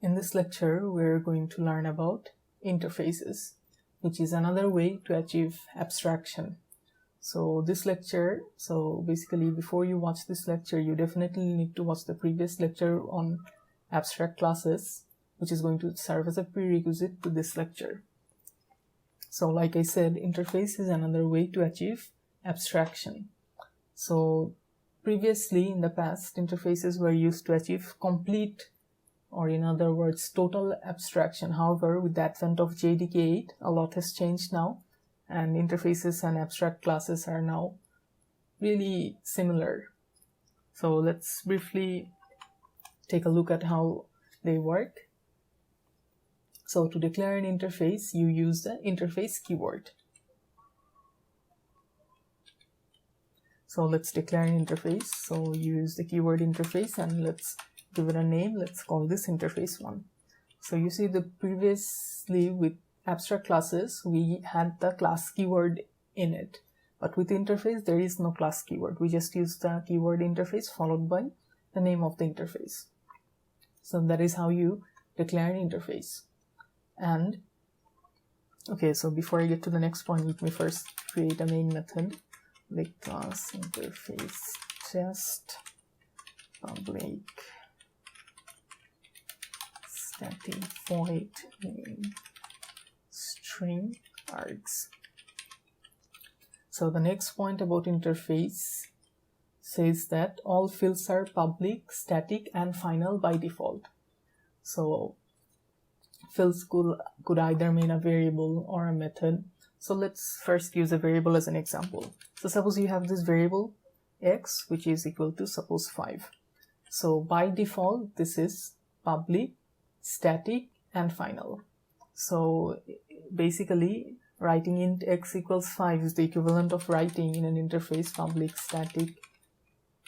In this lecture, we're going to learn about interfaces, which is another way to achieve abstraction. So basically before you watch this lecture, you definitely need to watch the previous lecture on abstract classes, which is going to serve as a prerequisite to this lecture. So like I said, interface is another way to achieve abstraction. So previously in the past, interfaces were used to achieve complete, or in other words, total abstraction. However, with the advent of JDK 8, a lot has changed now, and interfaces and abstract classes are now really similar. So let's briefly take a look at how they work. So to declare an interface, you use the interface keyword. So let's declare an interface. So use the keyword interface and let's give it a name. Let's call this interface 1. So you see, the previously with abstract classes, we had the class keyword in it. But with interface, there is no class keyword. We just use the keyword interface followed by the name of the interface. So that is how you declare an interface. And okay, so before I get to the next point, let me first create a main method with class interface test public static void name string args. So the next point about interface says that all fields are public, static, and final by default. So fields could either mean a variable or a method. So let's first use a variable as an example. So suppose you have this variable x, which is equal to suppose 5. So by default, this is public, static, and final. So basically, writing int x equals 5 is the equivalent of writing in an interface public, static,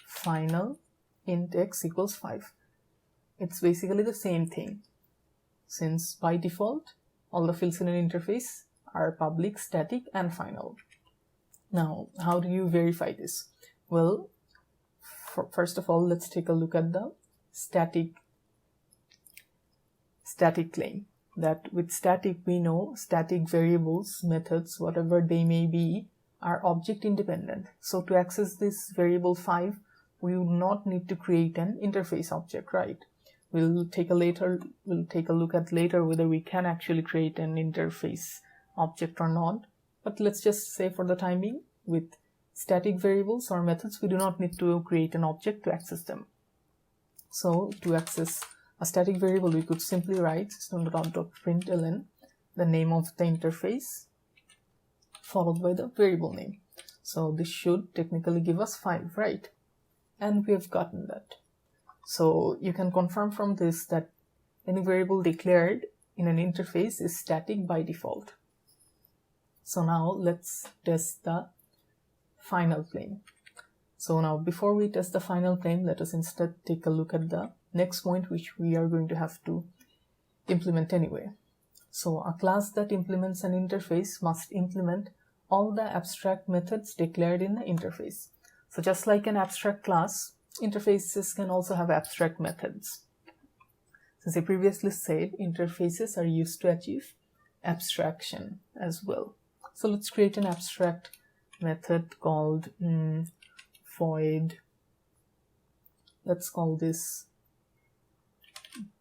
final, int x equals 5. It's basically the same thing, since by default, all the fields in an interface are public, static, and final. Now, how do you verify this? Well, first of all, let's take a look at the static claim. That with static, we know static variables, methods, whatever they may be, are object independent. So to access this variable 5, we would not need to create an interface object, right? We'll take a look at later whether we can actually create an interface object or not. But let's just say for the time being, with static variables or methods, we do not need to create an object to access them. So to access a static variable, we could simply write system.out.println the name of the interface followed by the variable name. So this should technically give us 5, right? And we have gotten that. So you can confirm from this that any variable declared in an interface is static by default. So now let's test the final claim. So now before we test the final claim, let us instead take a look at the next point, which we are going to have to implement anyway. So a class that implements an interface must implement all the abstract methods declared in the interface. So just like an abstract class, interfaces can also have abstract methods. Since I previously said, interfaces are used to achieve abstraction as well. So let's create an abstract method called void. Let's call this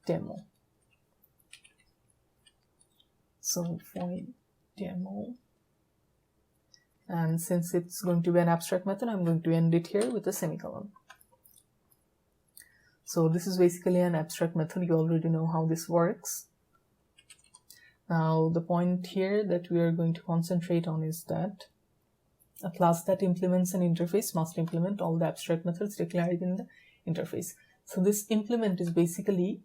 demo. So void demo. And since it's going to be an abstract method, I'm going to end it here with a semicolon. So this is basically an abstract method. You already know how this works. Now the point here that we are going to concentrate on is that a class that implements an interface must implement all the abstract methods declared in the interface. So this implement is basically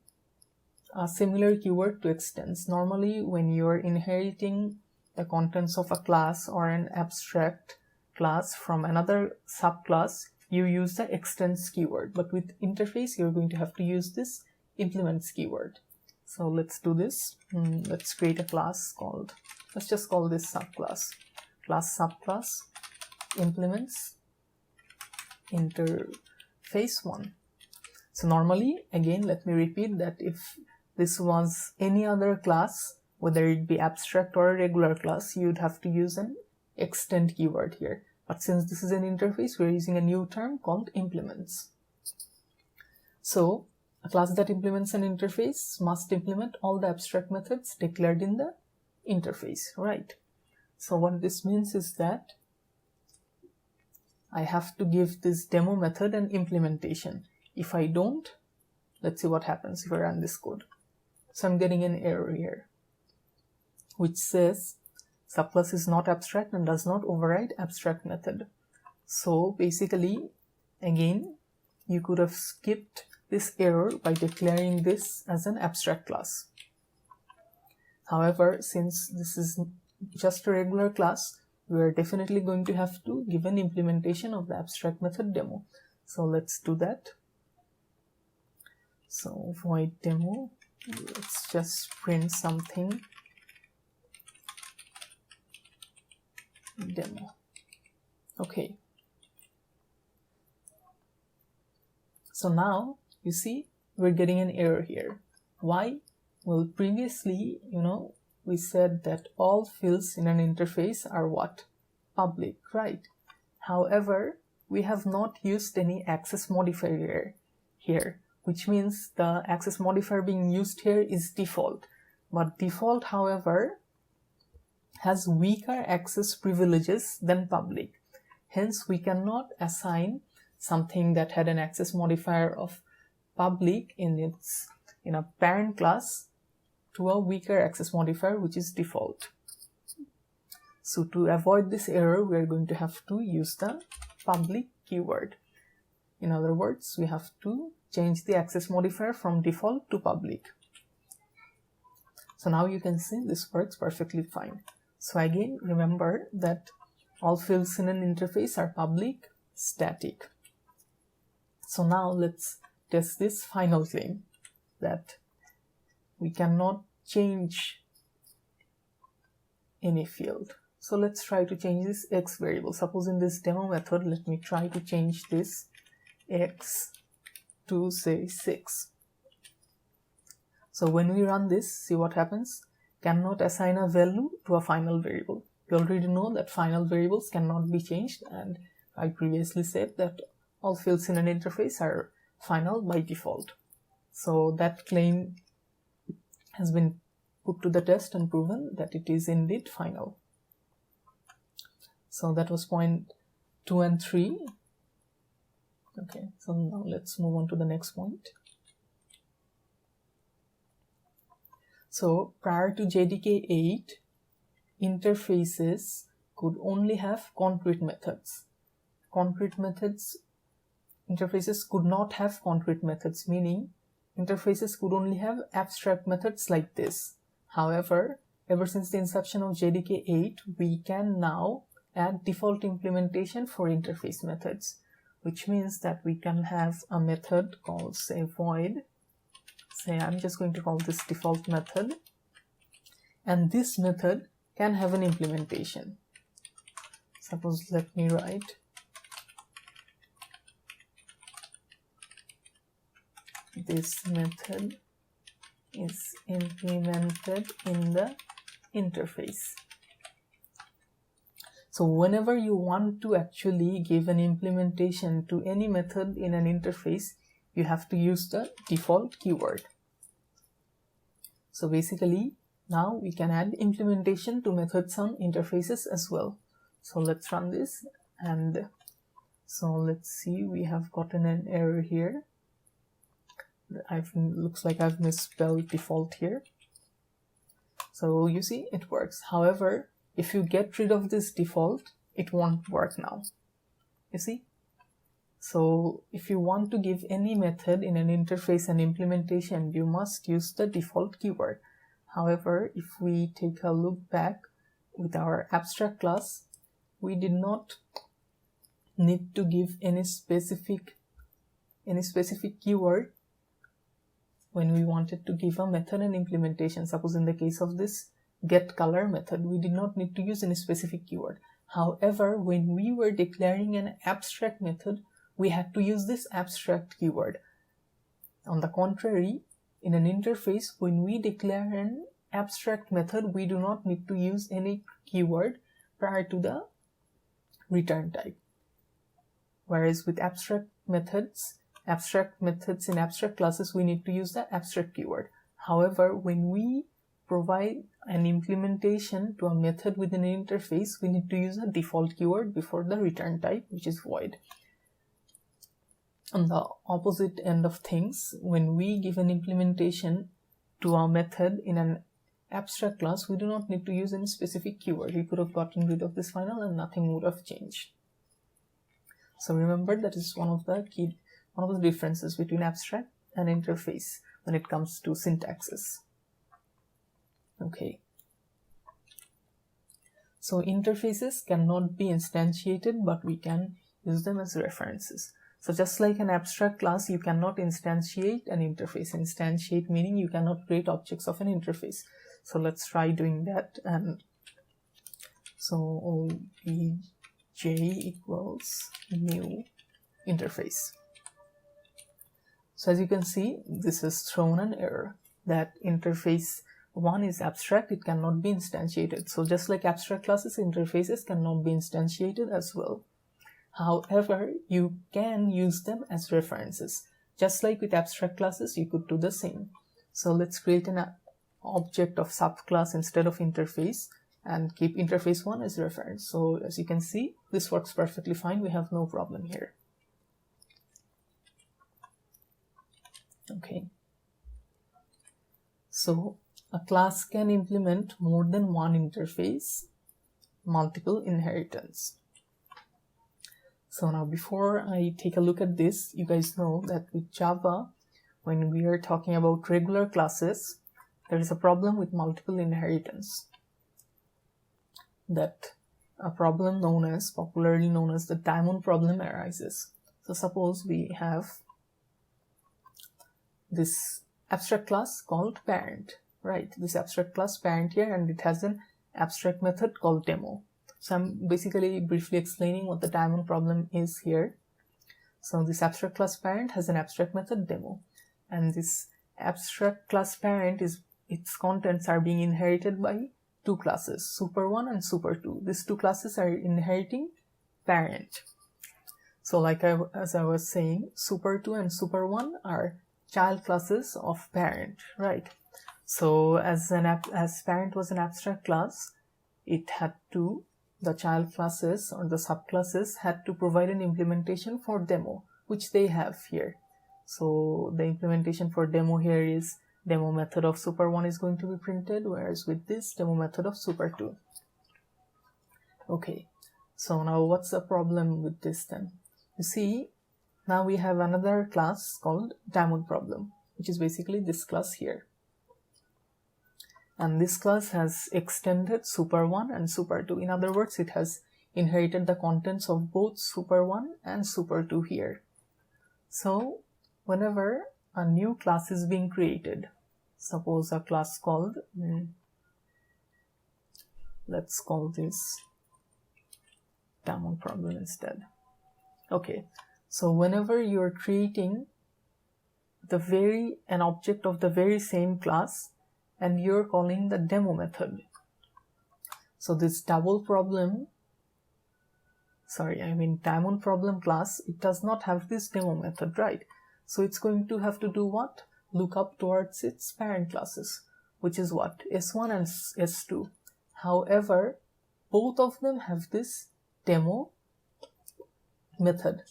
a similar keyword to extends. Normally, when you're inheriting the contents of a class or an abstract class from another subclass, you use the extends keyword. But with interface, you're going to have to use this implements keyword. So let's do this. Let's create a class called, let's just call this subclass. Class subclass implements interface 1. So normally, again, let me repeat that if this was any other class, whether it be abstract or a regular class, you'd have to use an extend keyword here. But since this is an interface, we're using a new term called implements. So a class that implements an interface must implement all the abstract methods declared in the interface, right? So what this means is that I have to give this demo method an implementation. If I don't, let's see what happens if I run this code. So I'm getting an error here, which says subclass is not abstract and does not override abstract method. So basically, again, you could have skipped this error by declaring this as an abstract class. However, since this is just a regular class, we are definitely going to have to give an implementation of the abstract method demo. So let's do that. So void demo, let's just print something demo. Okay. So now you see we're getting an error here. Why? Well, previously, we said that all fields in an interface are what? Public, right? However, we have not used any access modifier here, which means the access modifier being used here is default. But default, however, has weaker access privileges than public. Hence, we cannot assign something that had an access modifier of public in a parent class to a weaker access modifier, which is default. So to avoid this error, we are going to have to use the public keyword. In other words, we have to change the access modifier from default to public. So now you can see this works perfectly fine. So again, remember that all fields in an interface are public, static. So now let's test this final claim that we cannot change any field. So let's try to change this x variable. Suppose in this demo method, let me try to change this x to say 6. So when we run this, see what happens. Cannot assign a value to a final variable. You already know that final variables cannot be changed, and I previously said that all fields in an interface are final by default. So that claim has been put to the test and proven that it is indeed final. So that was point 2 and 3. Okay, so now let's move on to the next point. So prior to JDK 8, interfaces could only have concrete methods. Interfaces could not have concrete methods, meaning interfaces could only have abstract methods like this. However, ever since the inception of JDK 8, we can now add default implementation for interface methods, which means that we can have a method called, say, void. Say, I'm just going to call this default method, and this method can have an implementation. Suppose let me write this method is implemented in the interface. So whenever you want to actually give an implementation to any method in an interface, you have to use the default keyword. So basically, now we can add implementation to methods on interfaces as well. So let's run this, and so let's see, we have gotten an error here. Looks like I've misspelled default here. So you see, it works. However, if you get rid of this default, it won't work now. You see? So if you want to give any method in an interface an implementation, you must use the default keyword. However, if we take a look back with our abstract class, we did not need to give any specific keyword when we wanted to give a method an implementation. Suppose in the case of this getColor method, we did not need to use any specific keyword. However, when we were declaring an abstract method, we had to use this abstract keyword. On the contrary, in an interface, when we declare an abstract method, we do not need to use any keyword prior to the return type. Whereas with abstract methods in abstract classes, we need to use the abstract keyword. However, when we provide an implementation to a method within an interface, we need to use a default keyword before the return type, which is void. On the opposite end of things, when we give an implementation to our method in an abstract class, we do not need to use any specific keyword. We could have gotten rid of this final and nothing would have changed. So remember, that is one of the differences between abstract and interface when it comes to syntaxes. Okay. So interfaces cannot be instantiated, but we can use them as references. So just like an abstract class, you cannot instantiate an interface. Instantiate meaning you cannot create objects of an interface. So let's try doing that. And so obj equals new interface. So as you can see, this has thrown an error that interface 1 is abstract, it cannot be instantiated. So just like abstract classes, interfaces cannot be instantiated as well. However, you can use them as references. Just like with abstract classes, you could do the same. So let's create an object of subclass instead of interface and keep interface 1 as reference. So as you can see, this works perfectly fine. We have no problem here. Okay. So a class can implement more than one interface, multiple inheritance. So now before I take a look at this, you guys know that with Java, when we are talking about regular classes, there is a problem with multiple inheritance. That a problem popularly known as the diamond problem arises. So suppose we have this abstract class called parent, right? This abstract class parent here, and it has an abstract method called demo. So I'm basically briefly explaining what the diamond problem is here. So this abstract class parent has an abstract method demo, and this abstract class parent its contents are being inherited by two classes, super1 and super2. These two classes are inheriting parent. So like as I was saying, super2 and super1 are child classes of parent, right? So as parent was an abstract class, the child classes or the subclasses had to provide an implementation for demo, which they have here. So the implementation for demo here is demo method of super1 is going to be printed, whereas with this, demo method of super2. Okay, so now what's the problem with this then? You see, now we have another class called diamond problem, which is basically this class here. And this class has extended super1 and super2. In other words, it has inherited the contents of both super1 and super2 here. So whenever a new class is being created, suppose a class called, let's call this diamond problem instead. Okay, so whenever you're creating an object of the very same class, and you're calling the demo method. So this diamond problem class, it does not have this demo method, right? So it's going to have to do what? Look up towards its parent classes, which is what? S1 and S2. However, both of them have this demo method.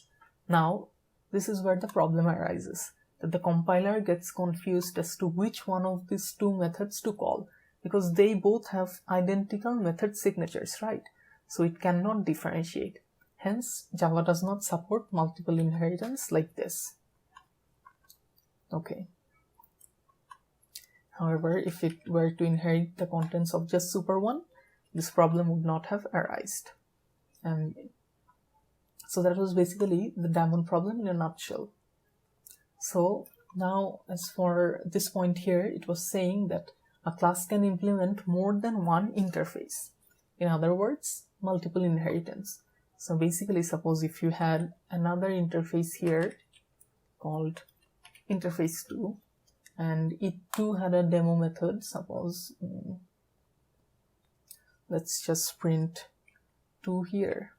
Now, this is where the problem arises, that the compiler gets confused as to which one of these two methods to call, because they both have identical method signatures, right? So it cannot differentiate. Hence, Java does not support multiple inheritance like this. Okay. However, if it were to inherit the contents of just super1, this problem would not have arisen. And so that was basically the diamond problem in a nutshell. So now, as for this point here, it was saying that a class can implement more than one interface. In other words, multiple inheritance. So basically, suppose if you had another interface here called interface 2, and it too had a demo method. Suppose let's just print 2 here,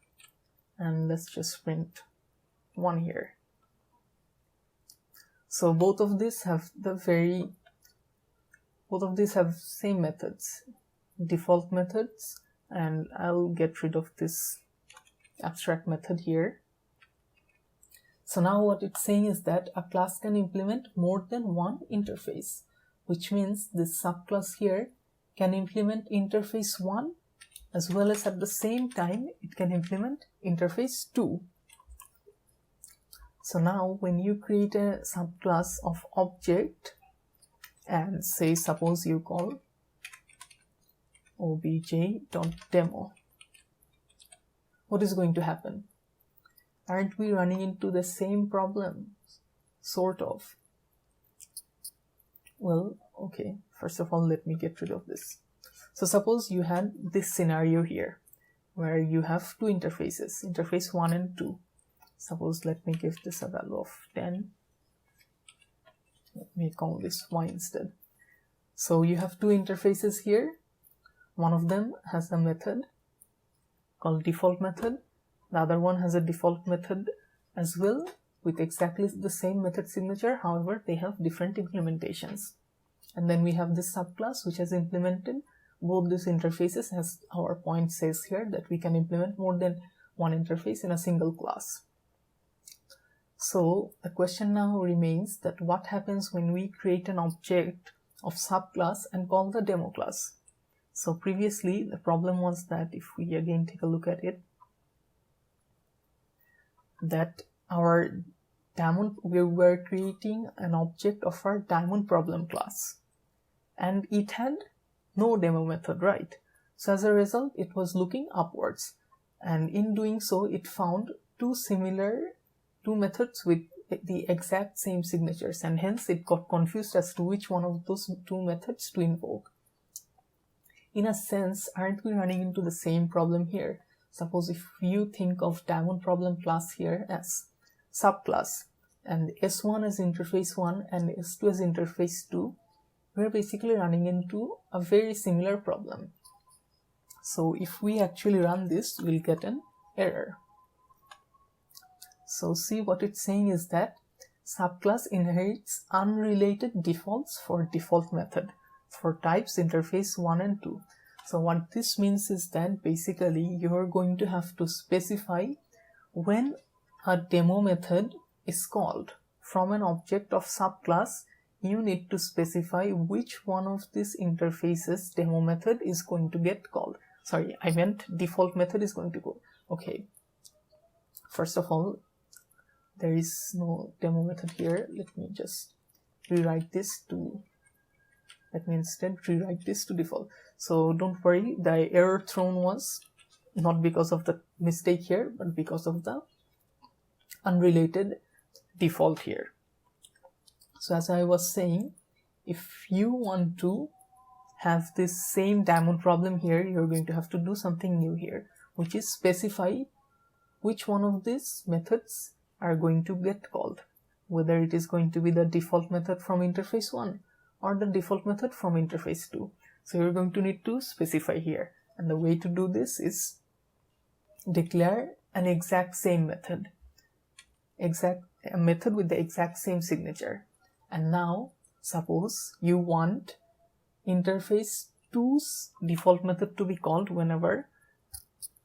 and let's just print 1 here. So both of these have same methods, default methods, and I'll get rid of this abstract method here. So now what it's saying is that a class can implement more than one interface, which means this subclass here can implement interface 1 as well as at the same time it can implement interface 2. So now when you create a subclass of object and say suppose you call obj.demo, what is going to happen? Aren't we running into the same problem? Sort of. Well, okay, first of all, let me get rid of this. So suppose you had this scenario here where you have two interfaces, interface 1 and 2. Suppose let me give this a value of 10. Let me call this y instead. So you have two interfaces here. One of them has a method called default method. The other one has a default method as well with exactly the same method signature. However, they have different implementations. And then we have this subclass which has implemented both these interfaces, as our point says here that we can implement more than one interface in a single class. So the question now remains that what happens when we create an object of subclass and call the demo class. So previously the problem was that if we again take a look at it, that we were creating an object of our diamond problem class and it had no demo method, right? So as a result it was looking upwards, and in doing so it found two methods with the exact same signatures, and hence it got confused as to which one of those two methods to invoke. In a sense, aren't we running into the same problem here? Suppose if you think of diamond problem class here as subclass and S1 as interface 1 and S2 as interface 2, we're basically running into a very similar problem. So if we actually run this, we'll get an error. So see, what it's saying is that subclass inherits unrelated defaults for default method for types interface 1 and 2. So what this means is that basically you're going to have to specify when a demo method is called from an object of subclass. You need to specify which one of these interfaces demo method is going to get called. Sorry, I meant default method is going to go. Okay, first of all, there is no demo method here. Let me just rewrite this to default. So don't worry, the error thrown was not because of the mistake here, but because of the unrelated default here. So as I was saying, if you want to have this same diamond problem here, you're going to have to do something new here, which is specify which one of these methods are going to get called, whether it is going to be the default method from interface 1 or the default method from interface 2. So you're going to need to specify here, and the way to do this is declare an exact same method, a method with the exact same signature. And now suppose you want interface 2's default method to be called whenever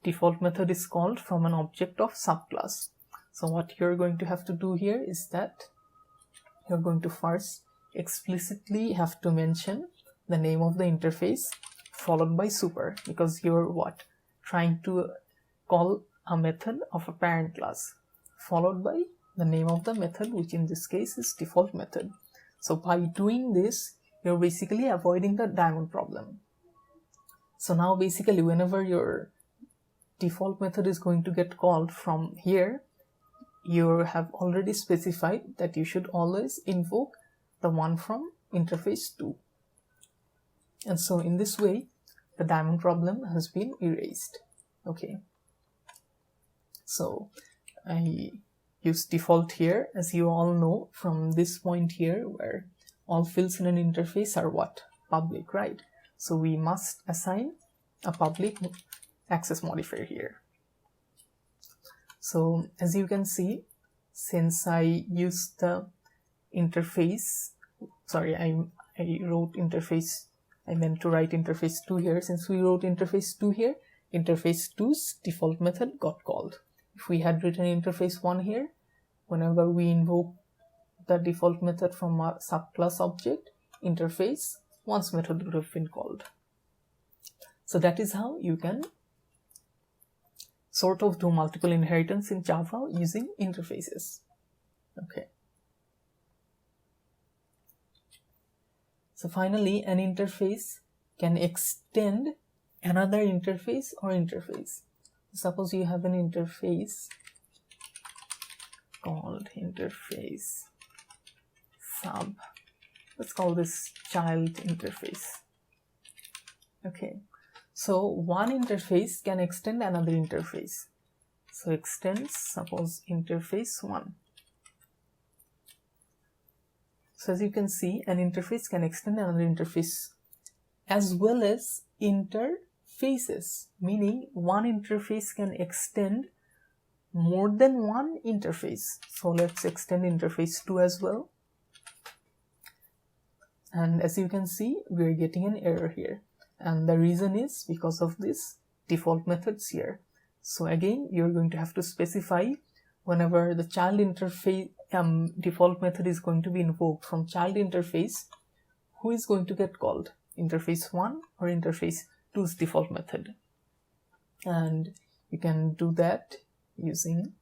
default method is called from an object of subclass. So what you're going to have to do here is that you're going to first explicitly have to mention the name of the interface followed by super, because you're trying to call a method of a parent class followed by the name of the method, which in this case is default method. So by doing this, you're basically avoiding the diamond problem. So now basically whenever your default method is going to get called from here, you have already specified that you should always invoke the one from interface 2. And so in this way, the diamond problem has been erased. Okay. So I use default here, as you all know from this point here where all fields in an interface are what? Public, right? So we must assign a public access modifier here. So as you can see, since I used the interface, sorry, I wrote interface, I meant to write interface 2 here. Since we wrote interface 2 here, interface 2's default method got called. If we had written interface 1 here, whenever we invoke the default method from a subclass object, interface 1's method would have been called. So that is how you can sort of do multiple inheritance in Java using interfaces. Okay. So finally, an interface can extend another interface or interface. Suppose you have an interface called interface sub. Let's call this child interface. Okay. So one interface can extend another interface. So extends, suppose, interface 1. So as you can see, an interface can extend another interface as well as interfaces, meaning one interface can extend more than one interface. So let's extend interface 2 as well. And as you can see, we're getting an error here. And the reason is because of this default methods here. So again, you're going to have to specify whenever the child interface default method is going to be invoked from child interface, who is going to get called? Interface 1 or interface 2's default method. And you can do that using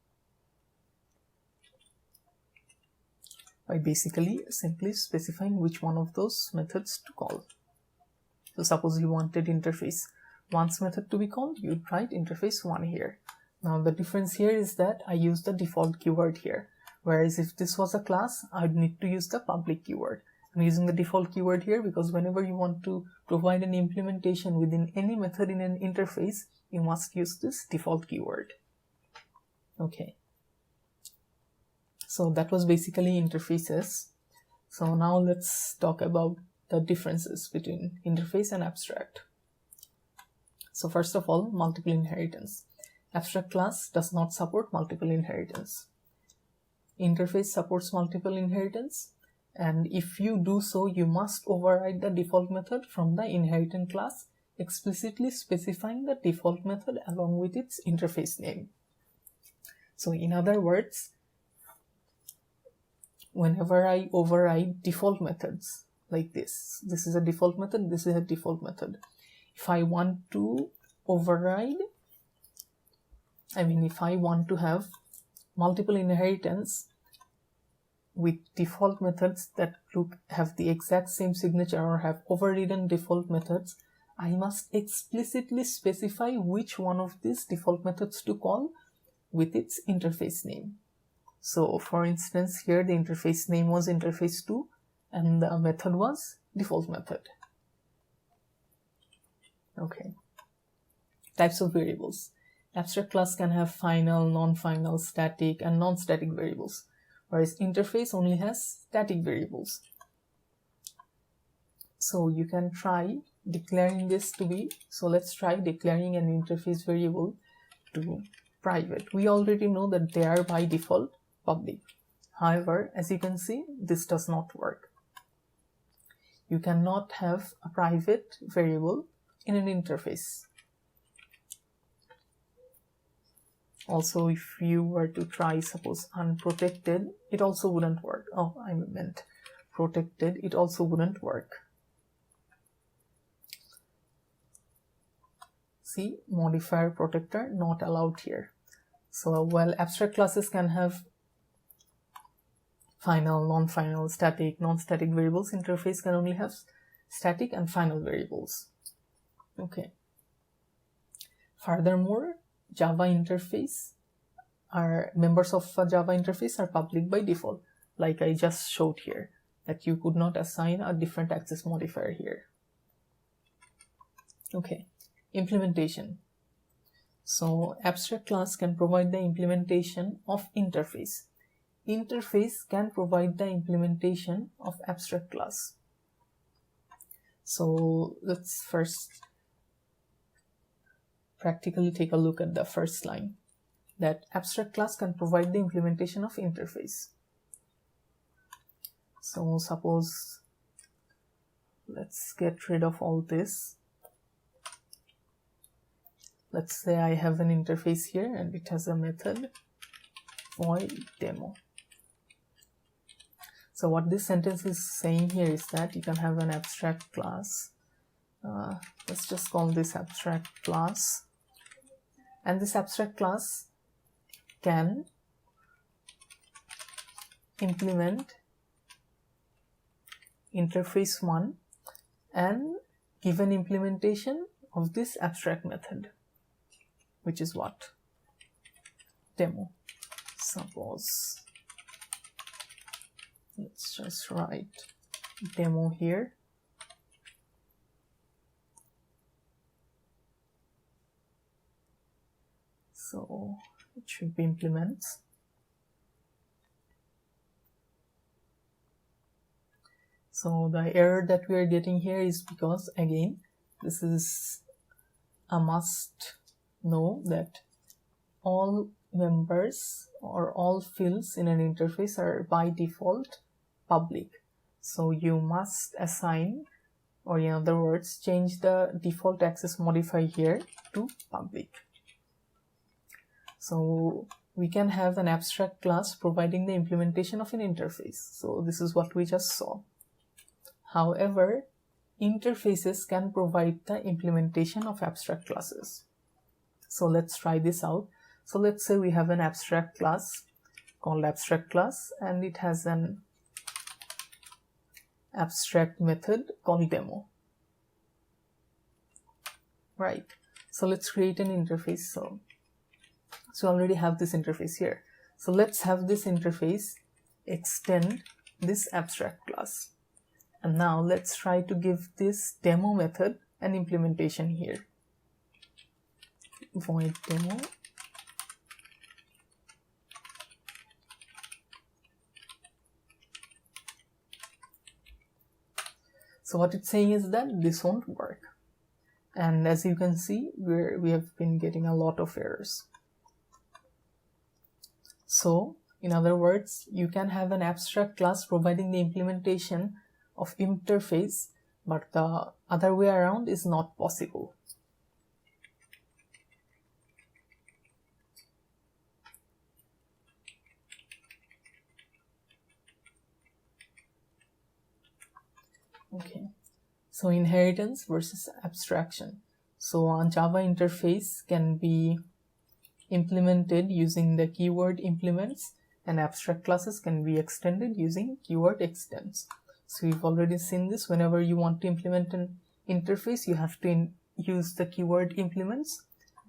by basically simply specifying which one of those methods to call. So suppose you wanted interface 1's method to be called, you'd write interface 1 here. Now the difference here is that I use the default keyword here, whereas if this was a class, I'd need to use the public keyword. I'm using the default keyword here because whenever you want to provide an implementation within any method in an interface, you must use this default keyword. Okay. So that was basically interfaces. So now let's talk about the differences between interface and abstract. So first of all, multiple inheritance. Abstract class does not support multiple inheritance. Interface supports multiple inheritance, and if you do so, you must override the default method from the inheritance class, explicitly specifying the default method along with its interface name. So in other words, whenever I override default methods like this is a default method, this is a default method. If I want to override, if I want to have multiple inheritance with default methods that have the exact same signature or have overridden default methods, I must explicitly specify which one of these default methods to call with its interface name. So for instance, here the interface name was interface 2 and the method was default method. Okay. Types of variables. Abstract class can have final, non-final, static, and non-static variables, whereas interface only has static variables. So you can try declaring this to be, so let's try declaring an interface variable to private. We already know that they are by default public. However, as you can see, this does not work. You cannot have a private variable in an interface. Also, if you were to try, suppose, unprotected, it also wouldn't work. Oh, I meant protected, it also wouldn't work. See, modifier protector not allowed here. So while abstract classes can have final, non-final, static, non-static variables, interface can only have static and final variables. Okay. Furthermore, Java interface members of a Java interface are public by default, like I just showed here, that you could not assign a different access modifier here. Okay, implementation. So abstract class can provide the implementation of interface. interface can provide the implementation of abstract class. So let's first practically take a look at the first line, that abstract class can provide the implementation of interface. So suppose, let's get rid of all this. Let's say I have an interface here and it has a method void demo. So what this sentence is saying here is that you can have an abstract class. Let's just call this abstract class. And this abstract class can implement interface 1 and give an implementation of this abstract method, which is what? Demo. Suppose, let's just write demo here. So it should be implements. So the error that we are getting here is because, again, this is a must know that all members or all fields in an interface are by default public. So you must assign, or in other words, change the default access modifier here to public. So we can have an abstract class providing the implementation of an interface. So this is what we just saw. However, interfaces can provide the implementation of abstract classes. So let's try this out. So let's say we have an abstract class called abstract class, and it has an abstract method called demo. Right. So let's create an interface. So we already have this interface here. So let's have this interface extend this abstract class. And now let's try to give this demo method an implementation here. Void demo. So what it's saying is that this won't work. And as you can see, we have been getting a lot of errors. So, in other words, you can have an abstract class providing the implementation of interface, but the other way around is not possible. Okay, so inheritance versus abstraction. So a Java interface can be implemented using the keyword implements, and abstract classes can be extended using keyword extends. So we've already seen this. Whenever you want to implement an interface, you have to use the keyword implements,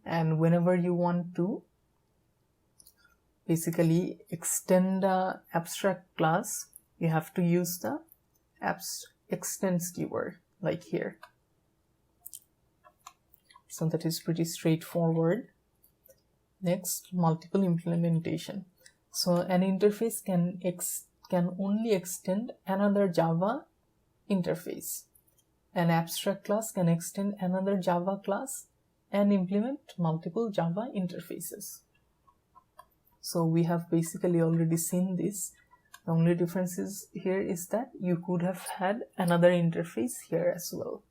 and whenever you want to basically extend the abstract class, you have to use the extends keyword, like here. So that is pretty straightforward. Next, multiple implementation. So an interface can only extend another Java interface. An abstract class can extend another Java class and implement multiple Java interfaces. So we have basically already seen this. The only difference here is that you could have had another interface here as well.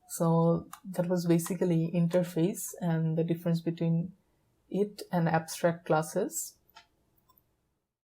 So that was basically interface and the difference between it and abstract classes.